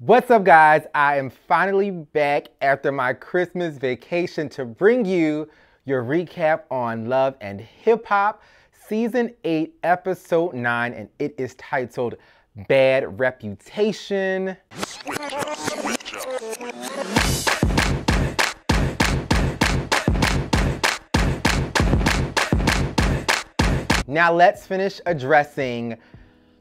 What's up, guys? I am finally back after my Christmas vacation to bring you your recap on Love and Hip Hop Season 8, Episode 9, and it is titled Bad Reputation. Now let's finish addressing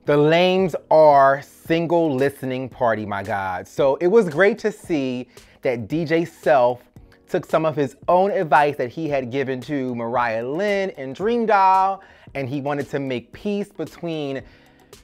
the Lames Are single listening party, my God. So it was great to see that DJ Self took some of his own advice that he had given to Mariah Lynn and Dream Doll, and he wanted to make peace between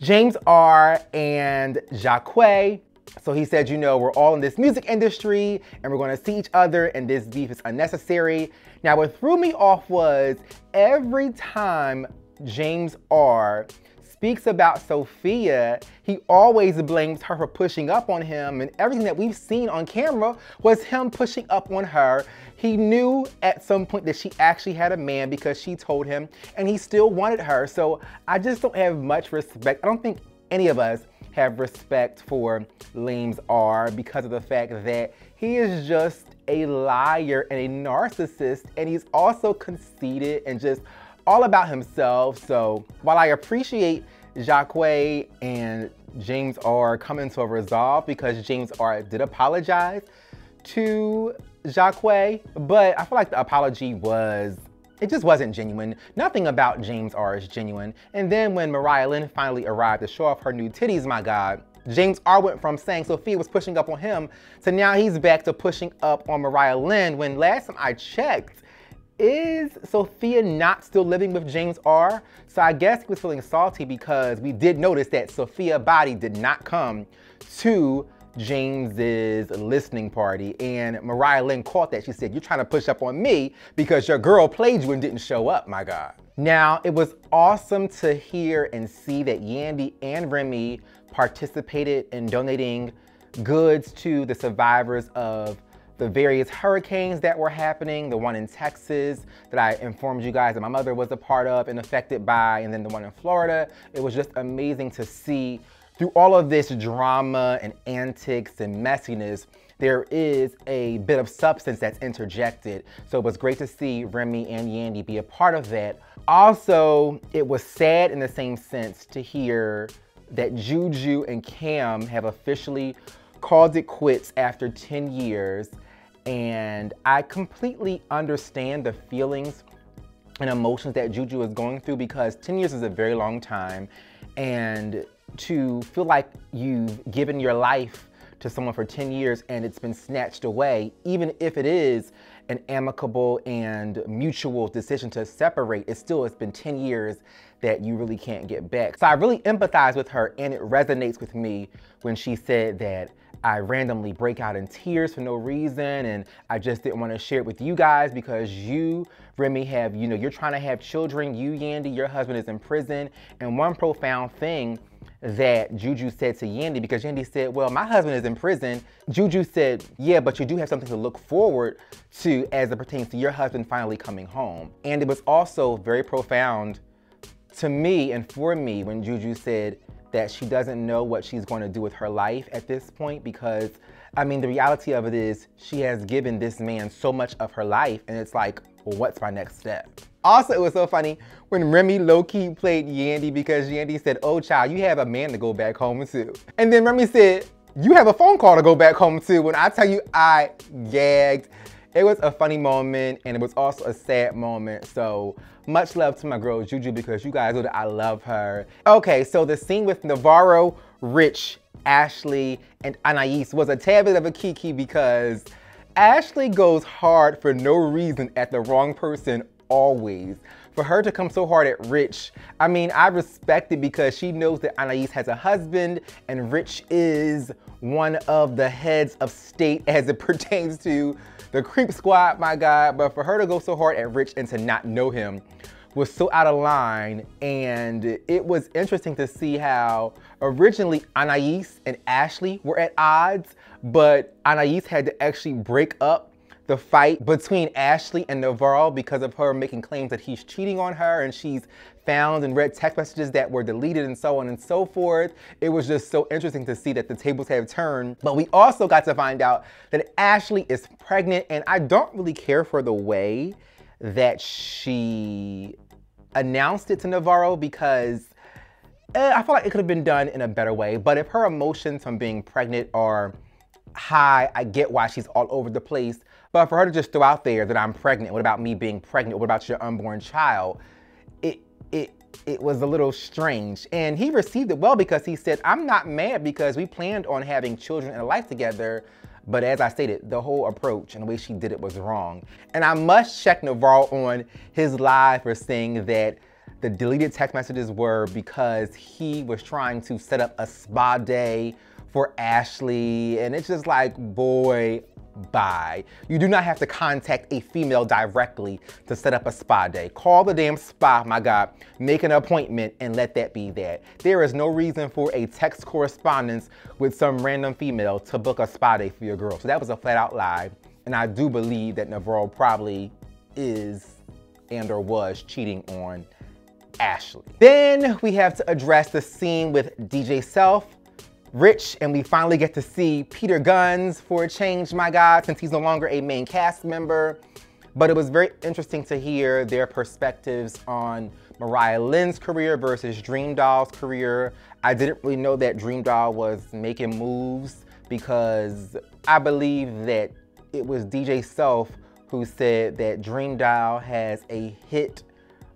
James R. and Jacquet. So he said, you know, we're all in this music industry and we're gonna see each other and this beef is unnecessary. Now what threw me off was every time James R. speaks about Sophia, he always blames her for pushing up on him, and everything that we've seen on camera was him pushing up on her. He knew at some point that she actually had a man because she told him, and he still wanted her. So I just don't have much respect. I don't think any of us have respect for Lames R because of the fact that he is just a liar and a narcissist, and he's also conceited and just all about himself. So while I appreciate Jacquet and James R coming to a resolve, because James R did apologize to Jacquet, but I feel like the apology it just wasn't genuine. Nothing about James R is genuine. And then when Mariah Lynn finally arrived to show off her new titties, my God, James R went from saying Sophia was pushing up on him to now he's back to pushing up on Mariah Lynn, when last time I checked, is Sophia not still living with James R? So I guess he was feeling salty because we did notice that Sophia's body did not come to James's listening party, and Mariah Lynn caught that. She said, you're trying to push up on me because your girl played you and didn't show up, my God. Now, it was awesome to hear and see that Yandy and Remy participated in donating goods to the survivors of the various hurricanes that were happening, the one in Texas that I informed you guys that my mother was a part of and affected by, and then the one in Florida. It was just amazing to see through all of this drama and antics and messiness, there is a bit of substance that's interjected. So it was great to see Remy and Yandy be a part of that. Also, it was sad in the same sense to hear that Juju and Cam have officially called it quits after 10 years. And I completely understand the feelings and emotions that Juju is going through, because 10 years is a very long time. And to feel like you've given your life to someone for 10 years and it's been snatched away, even if it is an amicable and mutual decision to separate, it's been 10 years that you really can't get back. So I really empathize with her, and it resonates with me when she said that I randomly break out in tears for no reason, and I just didn't want to share it with you guys because you, Remy, have, you know, you're trying to have children. You, Yandy, your husband is in prison. And one profound thing that Juju said to Yandy, because Yandy said, well, my husband is in prison. Juju said, yeah, but you do have something to look forward to as it pertains to your husband finally coming home. And it was also very profound to me and for me when Juju said that she doesn't know what she's going to do with her life at this point, because, I mean, the reality of it is she has given this man so much of her life, and it's like, well, what's my next step? Also, it was so funny when Remy low-key played Yandy, because Yandy said, oh, child, you have a man to go back home to. And then Remy said, you have a phone call to go back home to. When I tell you, I gagged. It was a funny moment, and it was also a sad moment. So much love to my girl Juju, because you guys know that I love her. Okay, so the scene with Navarro, Rich, Ashley, and Anais was a tad bit of a kiki, because Ashley goes hard for no reason at the wrong person always. For her to come so hard at Rich, I mean, I respect it because she knows that Anais has a husband and Rich is one of the heads of state as it pertains to the creep squad, my God. But for her to go so hard at Rich and to not know him was so out of line. And it was interesting to see how originally Anais and Ashley were at odds, but Anais had to actually break up the fight between Ashley and Navarro because of her making claims that he's cheating on her, and she's found and read text messages that were deleted and so on and so forth. It was just so interesting to see that the tables have turned. But we also got to find out that Ashley is pregnant, and I don't really care for the way that she announced it to Navarro because I feel like it could have been done in a better way. But if her emotions from being pregnant are high, I get why she's all over the place. But for her to just throw out there that I'm pregnant, what about me being pregnant? What about your unborn child? It was a little strange. And he received it well because he said, I'm not mad because we planned on having children and a life together. But as I stated, the whole approach and the way she did it was wrong. And I must check Navarro on his live for saying that the deleted text messages were because he was trying to set up a spa day for Ashley. And it's just like, boy, bye. You do not have to contact a female directly to set up a spa day. Call the damn spa, my God, make an appointment and let that be that. There is no reason for a text correspondence with some random female to book a spa day for your girl. So that was a flat out lie. And I do believe that Navarro probably is and or was cheating on Ashley. Then we have to address the scene with DJ Self, Rich, and we finally get to see Peter Guns for a change, my God, since he's no longer a main cast member. But it was very interesting to hear their perspectives on Mariah Lynn's career versus Dream Doll's career. I didn't really know that Dream Doll was making moves because I believe that it was DJ Self who said that Dream Doll has a hit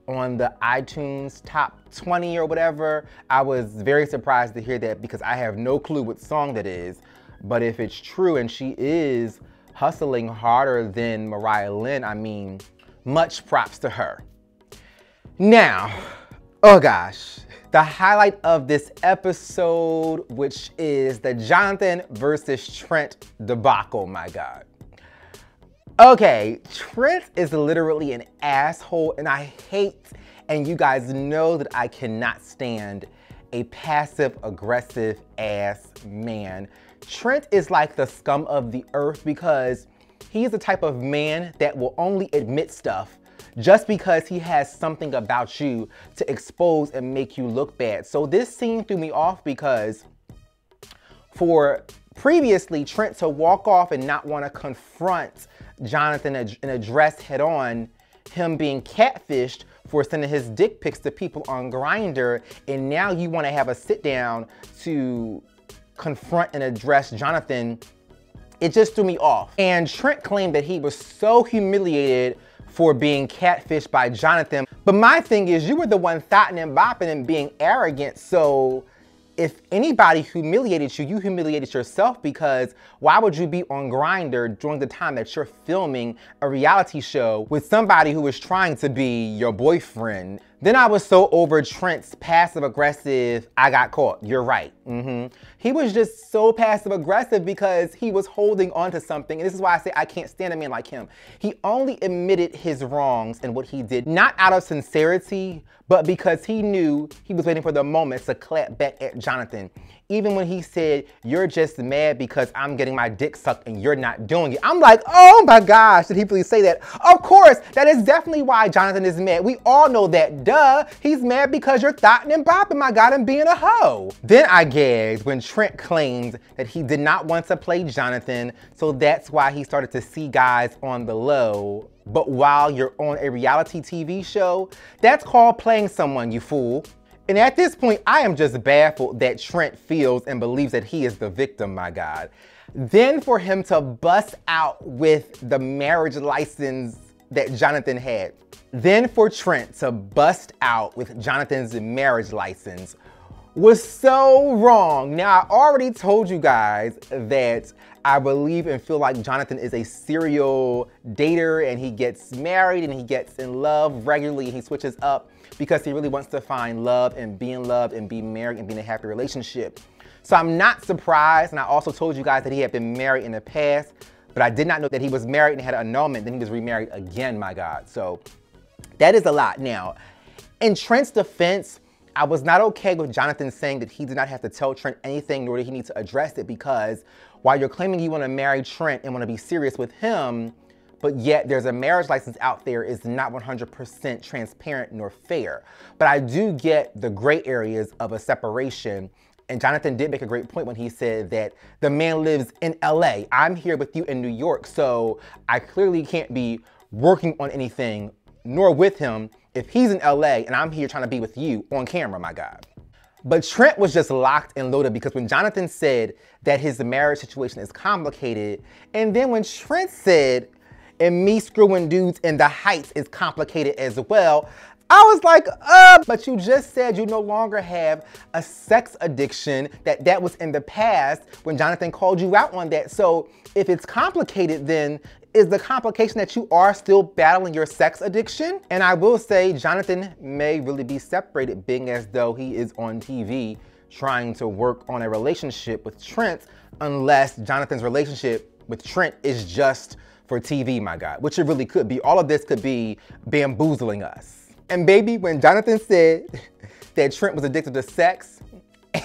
on the iTunes top 20 or whatever. I was very surprised to hear that because I have no clue what song that is. But if it's true and she is hustling harder than Mariah Lynn, I mean, much props to her. Now, oh gosh, the highlight of this episode, which is the Jonathan versus Trent debacle, my God. Okay, Trent is literally an asshole, and I hate, and you guys know that I cannot stand a passive-aggressive ass man. Trent is like the scum of the earth because he's the type of man that will only admit stuff just because he has something about you to expose and make you look bad. So this scene threw me off because for previously Trent to walk off and not want to confront Jonathan and address head on him being catfished for sending his dick pics to people on Grindr, and now you want to have a sit down to confront and address Jonathan, it just threw me off. And Trent claimed that he was so humiliated for being catfished by Jonathan. But my thing is, you were the one thotting and bopping and being arrogant, so if anybody humiliated you, you humiliated yourself, because why would you be on Grindr during the time that you're filming a reality show with somebody who is trying to be your boyfriend? Then I was so over Trent's passive aggressive, I got caught, you're right. He was just so passive aggressive because he was holding on to something. And this is why I say I can't stand a man like him. He only admitted his wrongs and what he did, not out of sincerity, but because he knew he was waiting for the moment to clap back at Jonathan. Even when he said, you're just mad because I'm getting my dick sucked and you're not doing it. I'm like, oh my gosh, did he really say that? Of course, that is definitely why Jonathan is mad. We all know that, duh. He's mad because you're thotting and bopping, my God, and being a hoe. Then I gagged when Trent claimed that he did not want to play Jonathan, so that's why he started to see guys on the low. But while you're on a reality TV show, that's called playing someone, you fool. And at this point, I am just baffled that Trent feels and believes that he is the victim, my God. Then for him to bust out with the marriage license that Jonathan had. Then for Trent to bust out with Jonathan's marriage license was so wrong. Now, I already told you guys that I believe and feel like Jonathan is a serial dater, and he gets married and he gets in love regularly and he switches up because he really wants to find love and be in love and be married and be in a happy relationship. So I'm not surprised, and I also told you guys that he had been married in the past, but I did not know that he was married and had an annulment, then he was remarried again, my God. So that is a lot. Now, in Trent's defense, I was not okay with Jonathan saying that he did not have to tell Trent anything, nor did he need to address it, because while you're claiming you want to marry Trent and want to be serious with him, but yet there's a marriage license out there is not 100% transparent nor fair. But I do get the gray areas of a separation. And Jonathan did make a great point when he said that the man lives in LA. I'm here with you in New York, so I clearly can't be working on anything nor with him if he's in LA and I'm here trying to be with you on camera, my God. But Trent was just locked and loaded because when Jonathan said that his marriage situation is complicated, and then when Trent said, and me screwing dudes in the Heights is complicated as well, I was like, but you just said you no longer have a sex addiction, that was in the past when Jonathan called you out on that. So if it's complicated, then is the complication that you are still battling your sex addiction? And I will say Jonathan may really be separated, being as though he is on TV trying to work on a relationship with Trent, unless Jonathan's relationship with Trent is just for TV, my God, which it really could be. All of this could be bamboozling us. And baby, when Jonathan said that Trent was addicted to sex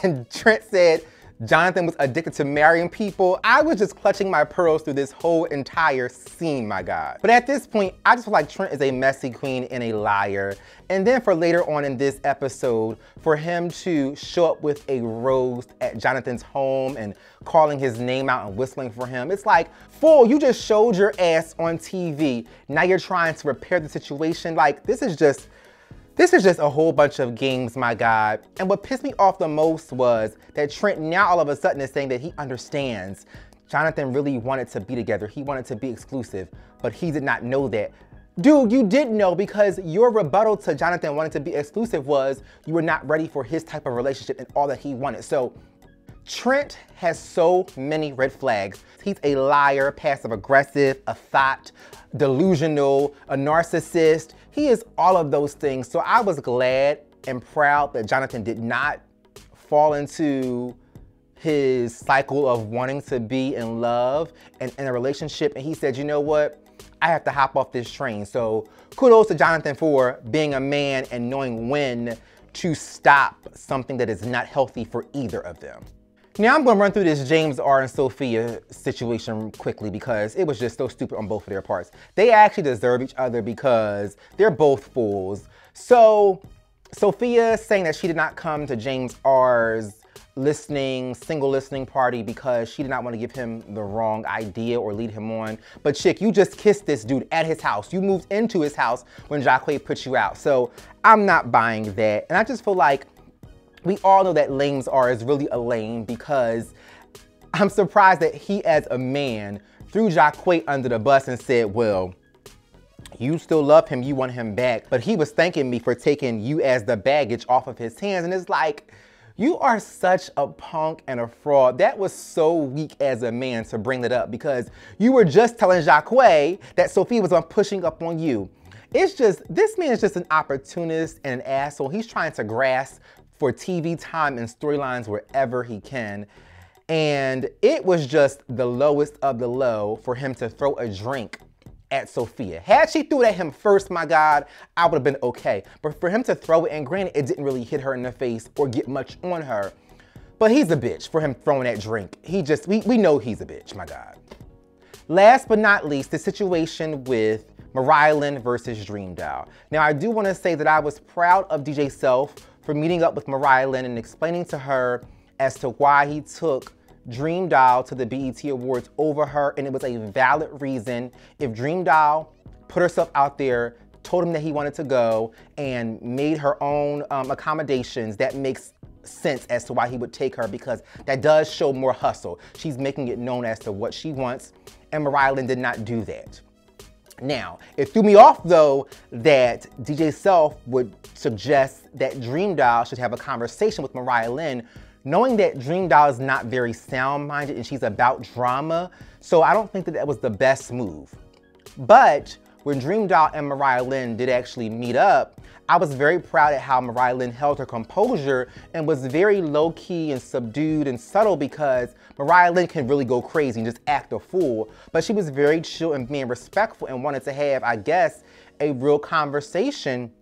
and Trent said Jonathan was addicted to marrying people, I was just clutching my pearls through this whole entire scene, my God. But at this point, I just feel like Trent is a messy queen and a liar. And then for later on in this episode, for him to show up with a roast at Jonathan's home and calling his name out and whistling for him, it's like, fool, you just showed your ass on TV. Now you're trying to repair the situation. Like, this is just a whole bunch of games, my God. And what pissed me off the most was that Trent now all of a sudden is saying that he understands Jonathan really wanted to be together. He wanted to be exclusive, but he did not know that. Dude, you did know, because your rebuttal to Jonathan wanting to be exclusive was you were not ready for his type of relationship and all that he wanted. So Trent has so many red flags. He's a liar, passive aggressive, a thought, delusional, a narcissist. He is all of those things. So I was glad and proud that Jonathan did not fall into his cycle of wanting to be in love and in a relationship. And he said, you know what? I have to hop off this train. So kudos to Jonathan for being a man and knowing when to stop something that is not healthy for either of them. Now I'm gonna run through this James R. and Sophia situation quickly because it was just so stupid on both of their parts. They actually deserve each other because they're both fools. So Sophia saying that she did not come to James R.'s single listening party because she did not want to give him the wrong idea or lead him on. But chick, you just kissed this dude at his house. You moved into his house when Jacquet put you out. So I'm not buying that. And I just feel like we all know that Lames R is really a lame, because I'm surprised that he as a man threw Jacquet under the bus and said, well, you still love him, you want him back, but he was thanking me for taking you as the baggage off of his hands. And it's like, you are such a punk and a fraud. That was so weak as a man to bring that up, because you were just telling Jacquet that Sophia was pushing up on you. It's just, this man is just an opportunist and an asshole. He's trying to grasp for TV time and storylines wherever he can. And it was just the lowest of the low for him to throw a drink at Sophia. Had she threw it at him first, my God, I would have been okay. But for him to throw it, and granted, it didn't really hit her in the face or get much on her, but he's a bitch for him throwing that drink. We know he's a bitch, my God. Last but not least, the situation with Mariah Lynn versus Dream Doll. Now, I do want to say that I was proud of DJ Self for meeting up with Mariah Lynn and explaining to her as to why he took Dream Doll to the BET Awards over her, and it was a valid reason. If Dream Doll put herself out there, told him that he wanted to go, and made her own accommodations, that makes sense as to why he would take her, because that does show more hustle. She's making it known as to what she wants, and Mariah Lynn did not do that. Now, it threw me off though that DJ Self would suggest that Dream Doll should have a conversation with Mariah Lynn, knowing that Dream Doll is not very sound-minded and she's about drama. So I don't think that that was the best move. But when Dream Doll and Mariah Lynn did actually meet up, I was very proud at how Mariah Lynn held her composure and was very low-key and subdued and subtle, because Mariah Lynn can really go crazy and just act a fool. But she was very chill and being respectful and wanted to have, I guess, a real conversation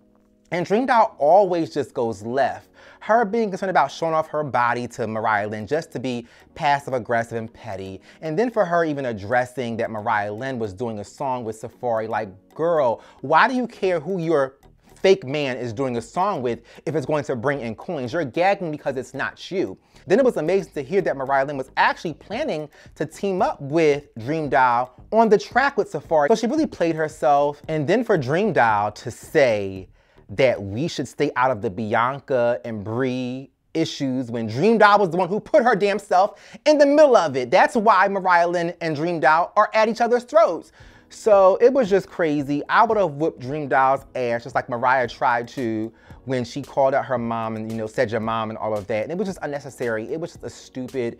And Dream Doll always just goes left. Her being concerned about showing off her body to Mariah Lynn just to be passive aggressive and petty. And then for her even addressing that Mariah Lynn was doing a song with Safaree, like, girl, why do you care who your fake man is doing a song with if it's going to bring in coins? You're gagging because it's not you. Then it was amazing to hear that Mariah Lynn was actually planning to team up with Dream Doll on the track with Safaree. So she really played herself. And then for Dream Doll to say that we should stay out of the Bianca and Brie issues when Dream Doll was the one who put her damn self in the middle of it. That's why Mariah Lynn and Dream Doll are at each other's throats. So it was just crazy. I would have whooped Dream Doll's ass just like Mariah tried to when she called out her mom and, you know, said your mom and all of that. And it was just unnecessary. It was just a stupid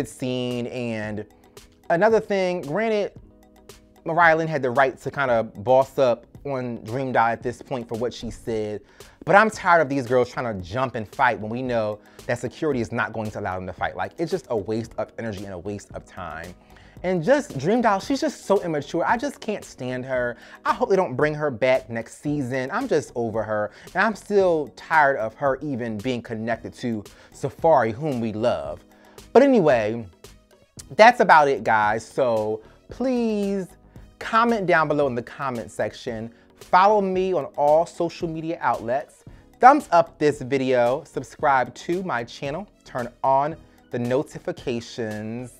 scene. And another thing, granted, Mariah Lynn had the right to kind of boss up on Dream Doll at this point for what she said. But I'm tired of these girls trying to jump and fight when we know that security is not going to allow them to fight. Like, it's just a waste of energy and a waste of time. And just Dream Doll, she's just so immature. I just can't stand her. I hope they don't bring her back next season. I'm just over her. And I'm still tired of her even being connected to Safaree, whom we love. But anyway, that's about it, guys. So please comment down below in the comment section. Follow me on all social media outlets. Thumbs up this video. Subscribe to my channel. Turn on the notifications.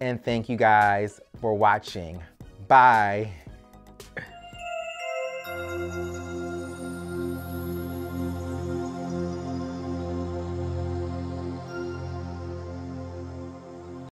And thank you guys for watching. Bye.